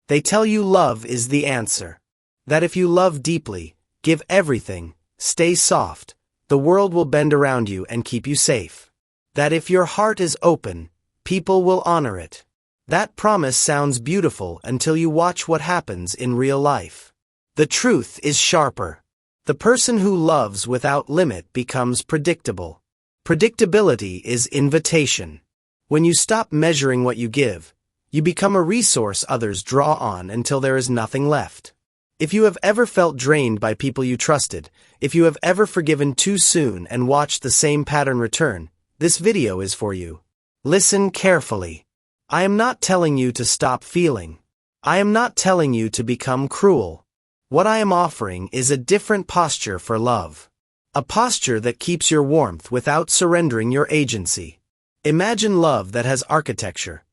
They tell you love is the answer. That if you love deeply, give everything, stay soft, the world will bend around you and keep you safe. That if your heart is open, people will honor it. That promise sounds beautiful until you watch what happens in real life. The truth is sharper. The person who loves without limit becomes predictable. Predictability is invitation. When you stop measuring what you give, you become a resource others draw on until there is nothing left. If you have ever felt drained by people you trusted, if you have ever forgiven too soon and watched the same pattern return, this video is for you. Listen carefully. I am not telling you to stop feeling. I am not telling you to become cruel. What I am offering is a different posture for love. A posture that keeps your warmth without surrendering your agency. Imagine love that has architecture.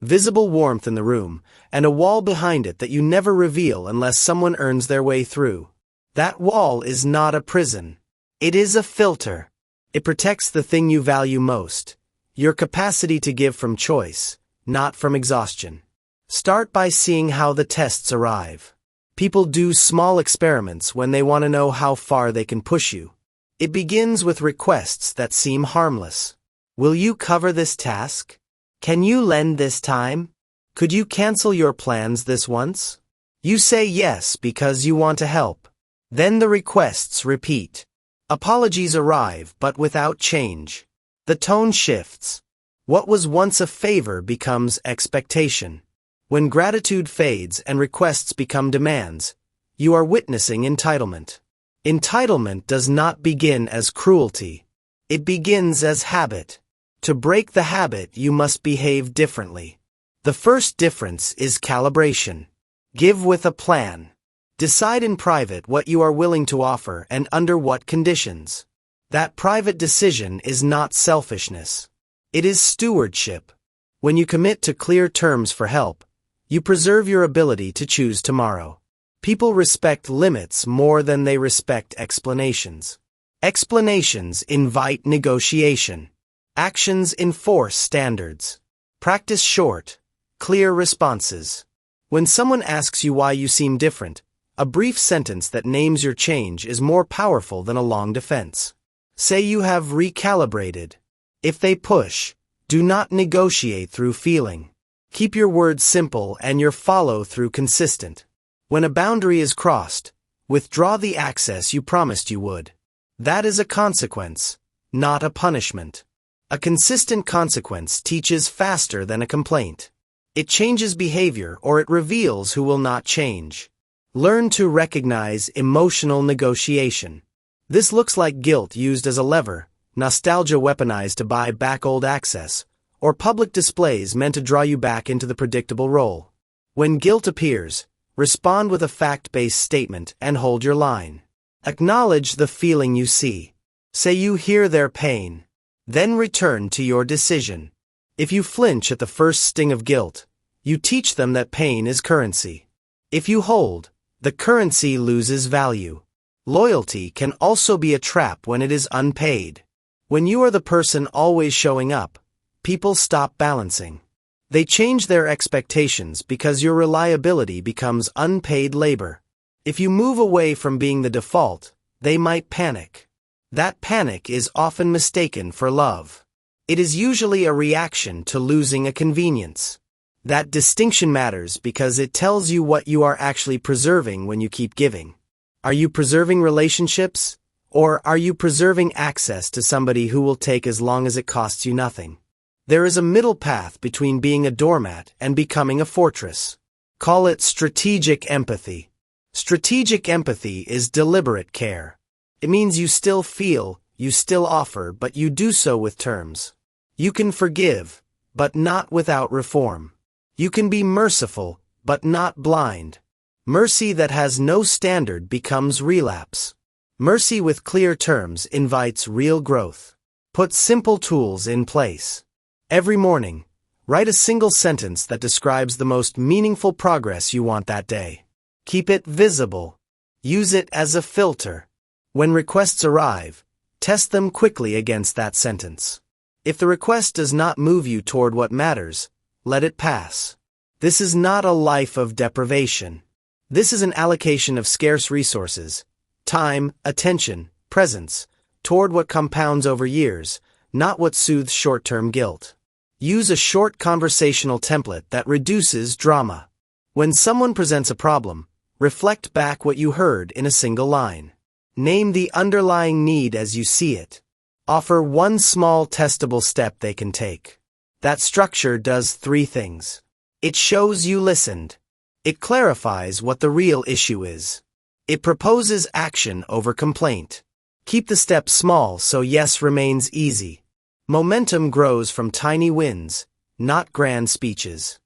Visible warmth in the room, and a wall behind it that you never reveal unless someone earns their way through. That wall is not a prison. It is a filter. It protects the thing you value most. Your capacity to give from choice, not from exhaustion. Start by seeing how the tests arrive. People do small experiments when they want to know how far they can push you. It begins with requests that seem harmless. Will you cover this task? Can you lend this time? Could you cancel your plans this once? You say yes because you want to help. Then the requests repeat. Apologies arrive but without change. The tone shifts. What was once a favor becomes expectation. When gratitude fades and requests become demands, you are witnessing entitlement. Entitlement does not begin as cruelty. It begins as habit. To break the habit, you must behave differently. The first difference is calibration. Give with a plan. Decide in private what you are willing to offer and under what conditions. That private decision is not selfishness. It is stewardship. When you commit to clear terms for help, you preserve your ability to choose tomorrow. People respect limits more than they respect explanations. Explanations invite negotiation. Actions enforce standards. Practice short, clear responses. When someone asks you why you seem different, a brief sentence that names your change is more powerful than a long defense. Say you have recalibrated. If they push, do not negotiate through feeling. Keep your words simple and your follow-through consistent. When a boundary is crossed, withdraw the access you promised you would. That is a consequence, not a punishment. A consistent consequence teaches faster than a complaint. It changes behavior or it reveals who will not change. Learn to recognize emotional negotiation. This looks like guilt used as a lever, nostalgia weaponized to buy back old access, or public displays meant to draw you back into the predictable role. When guilt appears, respond with a fact-based statement and hold your line. Acknowledge the feeling you see. Say you hear their pain. Then return to your decision. If you flinch at the first sting of guilt, you teach them that pain is currency. If you hold, the currency loses value. Loyalty can also be a trap when it is unpaid. When you are the person always showing up, people stop balancing. They change their expectations because your reliability becomes unpaid labor. If you move away from being the default, they might panic. That panic is often mistaken for love. It is usually a reaction to losing a convenience. That distinction matters because it tells you what you are actually preserving when you keep giving. Are you preserving relationships, or are you preserving access to somebody who will take as long as it costs you nothing? There is a middle path between being a doormat and becoming a fortress. Call it strategic empathy. Strategic empathy is deliberate care. It means you still feel, you still offer, but you do so with terms. You can forgive, but not without reform. You can be merciful, but not blind. Mercy that has no standard becomes relapse. Mercy with clear terms invites real growth. Put simple tools in place. Every morning, write a single sentence that describes the most meaningful progress you want that day. Keep it visible. Use it as a filter. When requests arrive, test them quickly against that sentence. If the request does not move you toward what matters, let it pass. This is not a life of deprivation. This is an allocation of scarce resources, time, attention, presence, toward what compounds over years, not what soothes short-term guilt. Use a short conversational template that reduces drama. When someone presents a problem, reflect back what you heard in a single line. Name the underlying need as you see it. Offer one small testable step they can take. That structure does three things. It shows you listened. It clarifies what the real issue is. It proposes action over complaint. Keep the steps small so yes remains easy. Momentum grows from tiny wins, not grand speeches.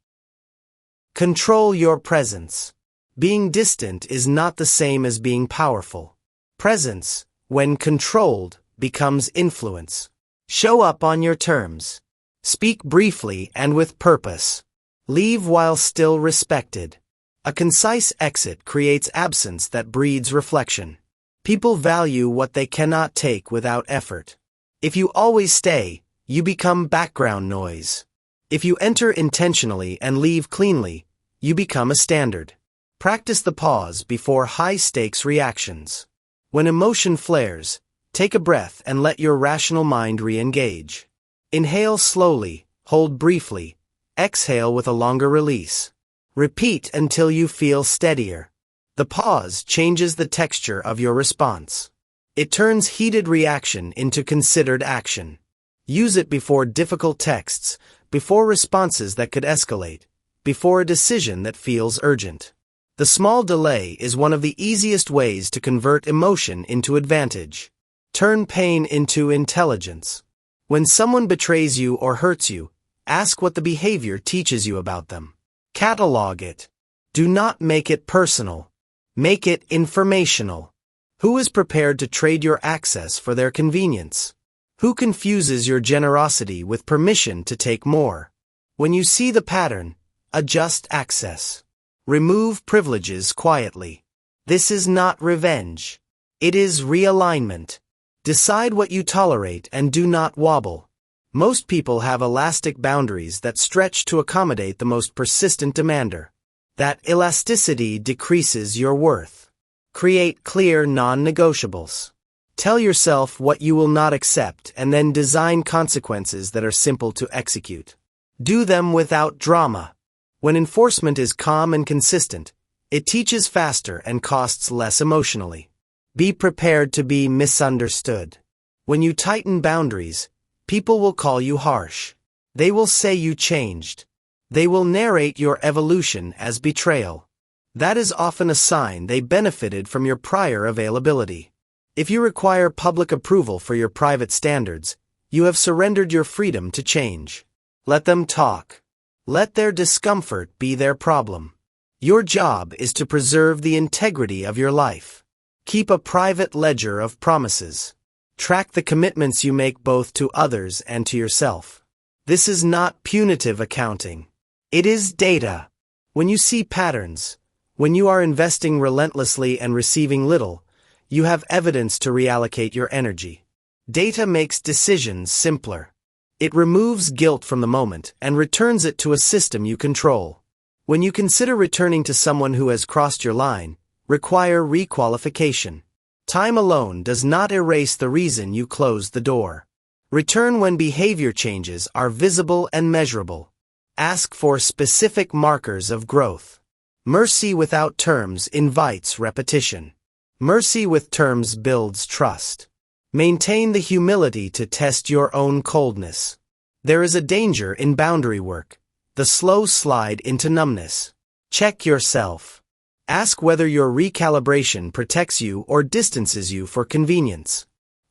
Control your presence. Being distant is not the same as being powerful. Presence, when controlled, becomes influence. Show up on your terms. Speak briefly and with purpose. Leave while still respected. A concise exit creates absence that breeds reflection. People value what they cannot take without effort. If you always stay, you become background noise. If you enter intentionally and leave cleanly, you become a standard. Practice the pause before high-stakes reactions. When emotion flares, take a breath and let your rational mind re-engage. Inhale slowly, hold briefly, exhale with a longer release. Repeat until you feel steadier. The pause changes the texture of your response. It turns heated reaction into considered action. Use it before difficult texts, before responses that could escalate, before a decision that feels urgent. The small delay is one of the easiest ways to convert emotion into advantage. Turn pain into intelligence. When someone betrays you or hurts you, ask what the behavior teaches you about them. Catalog it. Do not make it personal. Make it informational. Who is prepared to trade your access for their convenience? Who confuses your generosity with permission to take more? When you see the pattern, adjust access. Remove privileges quietly. This is not revenge. It is realignment. Decide what you tolerate and do not wobble. Most people have elastic boundaries that stretch to accommodate the most persistent demander. That elasticity decreases your worth. Create clear non-negotiables. Tell yourself what you will not accept and then design consequences that are simple to execute. Do them without drama. When enforcement is calm and consistent, it teaches faster and costs less emotionally. Be prepared to be misunderstood. When you tighten boundaries, people will call you harsh. They will say you changed. They will narrate your evolution as betrayal. That is often a sign they benefited from your prior availability. If you require public approval for your private standards, you have surrendered your freedom to change. Let them talk. Let their discomfort be their problem. Your job is to preserve the integrity of your life. Keep a private ledger of promises. Track the commitments you make both to others and to yourself. This is not punitive accounting. It is data. When you see patterns, when you are investing relentlessly and receiving little, you have evidence to reallocate your energy. Data makes decisions simpler. It removes guilt from the moment and returns it to a system you control. When you consider returning to someone who has crossed your line, require requalification. Time alone does not erase the reason you closed the door. Return when behavior changes are visible and measurable. Ask for specific markers of growth. Mercy without terms invites repetition. Mercy with terms builds trust. Maintain the humility to test your own coldness. There is a danger in boundary work, the slow slide into numbness. Check yourself. Ask whether your recalibration protects you or distances you for convenience.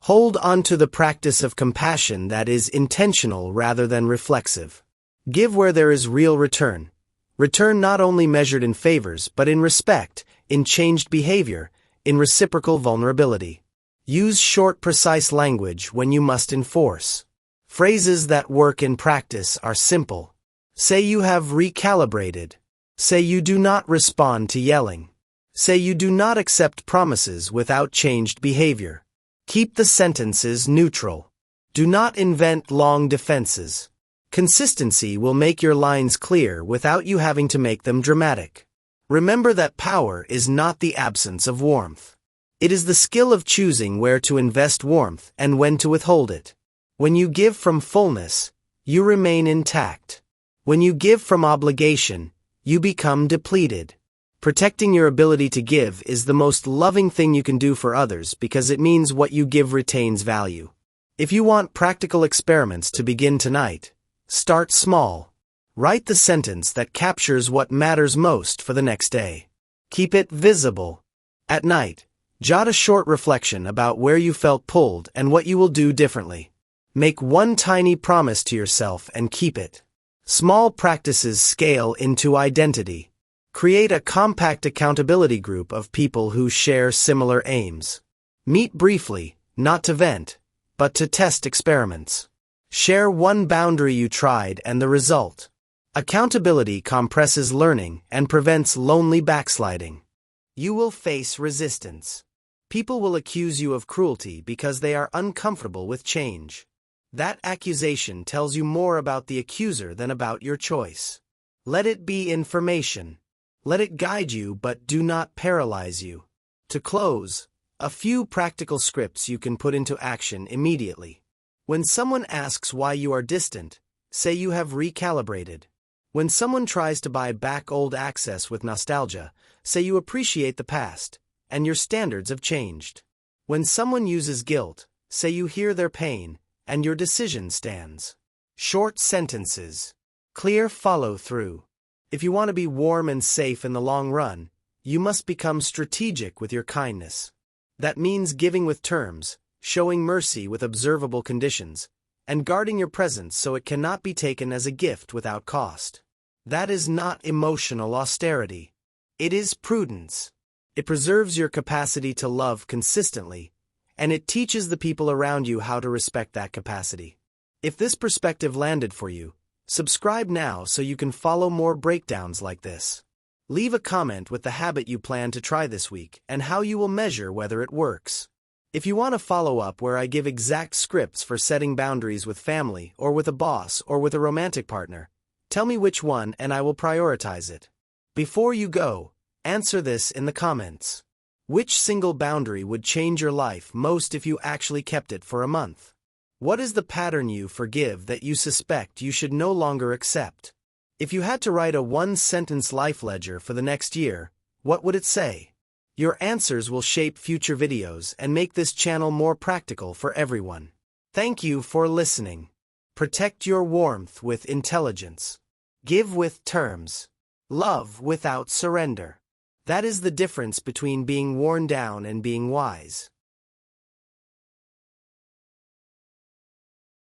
Hold on to the practice of compassion that is intentional rather than reflexive. Give where there is real return. Return not only measured in favors but in respect, in changed behavior, in reciprocal vulnerability. Use short, precise language when you must enforce. Phrases that work in practice are simple. Say you have recalibrated. Say you do not respond to yelling. Say you do not accept promises without changed behavior. Keep the sentences neutral. Do not invent long defenses. Consistency will make your lines clear without you having to make them dramatic. Remember that power is not the absence of warmth. It is the skill of choosing where to invest warmth and when to withhold it. When you give from fullness, you remain intact. When you give from obligation, you become depleted. Protecting your ability to give is the most loving thing you can do for others because it means what you give retains value. If you want practical experiments to begin tonight, start small. Write the sentence that captures what matters most for the next day. Keep it visible. At night, jot a short reflection about where you felt pulled and what you will do differently. Make one tiny promise to yourself and keep it. Small practices scale into identity. Create a compact accountability group of people who share similar aims. Meet briefly, not to vent, but to test experiments. Share one boundary you tried and the result. Accountability compresses learning and prevents lonely backsliding. You will face resistance. People will accuse you of cruelty because they are uncomfortable with change. That accusation tells you more about the accuser than about your choice. Let it be information. Let it guide you, but do not paralyze you. To close, a few practical scripts you can put into action immediately. When someone asks why you are distant, say you have recalibrated. When someone tries to buy back old access with nostalgia, say you appreciate the past, and your standards have changed. When someone uses guilt, say you hear their pain, and your decision stands. Short sentences. Clear follow-through. If you want to be warm and safe in the long run, you must become strategic with your kindness. That means giving with terms, showing mercy with observable conditions, and guarding your presence so it cannot be taken as a gift without cost. That is not emotional austerity. It is prudence. It preserves your capacity to love consistently, and it teaches the people around you how to respect that capacity. If this perspective landed for you, subscribe now so you can follow more breakdowns like this. Leave a comment with the habit you plan to try this week and how you will measure whether it works. If you want to follow up where I give exact scripts for setting boundaries with family or with a boss or with a romantic partner, tell me which one and I will prioritize it. Before you go, answer this in the comments. Which single boundary would change your life most if you actually kept it for a month? What is the pattern you forgive that you suspect you should no longer accept? If you had to write a one-sentence life ledger for the next year, what would it say? Your answers will shape future videos and make this channel more practical for everyone. Thank you for listening. Protect your warmth with intelligence. Give with terms. Love without surrender. That is the difference between being worn down and being wise.